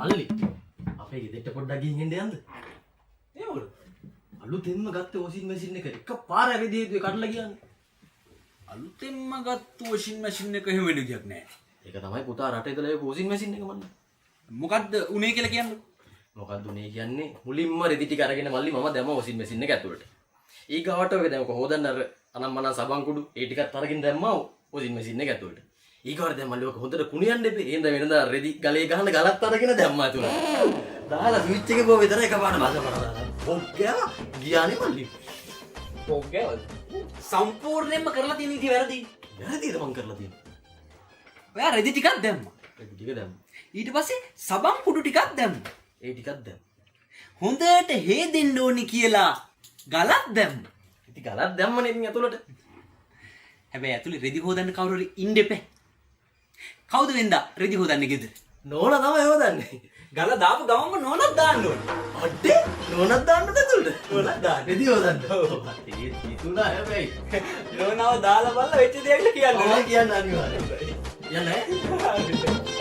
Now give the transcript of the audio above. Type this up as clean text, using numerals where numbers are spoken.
මල්ලි අපේ ගෙදරට පොඩ්ඩක් ගිහින් එන්න යන්න. ඒ මොකද? අලුතෙන්ම ගත්ත වොෂින් මැෂින් එක එකපාර ඇවිදී කඩලා ගියානේ. අලුතෙන්ම ගත්ත වොෂින් මැෂින් එක එහෙම වෙන ගියක් නෑ. ඒක තමයි පුතා රටේ ඉඳලා ඒ වොෂින් මැෂින් එක මන්න. මොකද්ද උනේ කියලා කියන්නේ? මොකක්ද උනේ කියන්නේ මුලින්ම රෙදි ටික අරගෙන මල්ලි මම දැම්ම වොෂින් මැෂින් එක ඇතුළට. ඊගාවට ඔය දැන් කොහොදන්න අර අනම්මනම් සබන් කුඩු ඒ ටිකත් අරගෙන දැම්මා වොෂින් මැෂින් එක ඇතුළට. ඊගාවට දැන් මල්ලි ඔක හොඳට කුණියන්න එපේ. එහෙනම් වෙනදා රෙදි ගලේ ගහන ගලත් අරගෙන දැම්මා ඇතුළට. දාලා ස්විච් එක බෝ විතර එකපාරට බස කරලා. ඔක්කා ගියානේ මල්ලි. ඔක්කේවද? සම්පූර්ණයෙන්ම කරලා තියෙන ඉතින් වැරදි. වැරදිද මං කරලා තියෙන්නේ? ඔයා රෙදි ටිකක් දැම්මා. රෙදි ටික දැම්මා. ඊට පස්සේ සබන් කුඩු ටිකක් දැම්මා. ඒ ටිකක් දැම්මා. හොඳට හේදෙන්න ඕනි කියලා ගලක් දැම්මා. ඉතින් ගලක් දැම්මනේ ඉතින් ඇතුළට. හැබැයි ඇතුලේ රෙදි හොදන්න කවුරු හරි ඉන්න එපා. කවුද වෙන්දා රෙදි හොදන්නේ ගෙදර? නෝනා තමයි හොදන්නේ. ගල දාපු ගමන්ම නෝනක් දාන්න ඕනේ. අඩේ නෝනක් දාන්නද ඇතුළට? නෝනක් දාන්න. රෙදි හොදන්න. ඔව්. ඒ තිතුණා හැබැයි. නෝනාව දාලා බලලා වෙච්ච දෙයක් කියන්න. ඔයා කියන්න අනිවාර්යයෙන්. යන්නේ.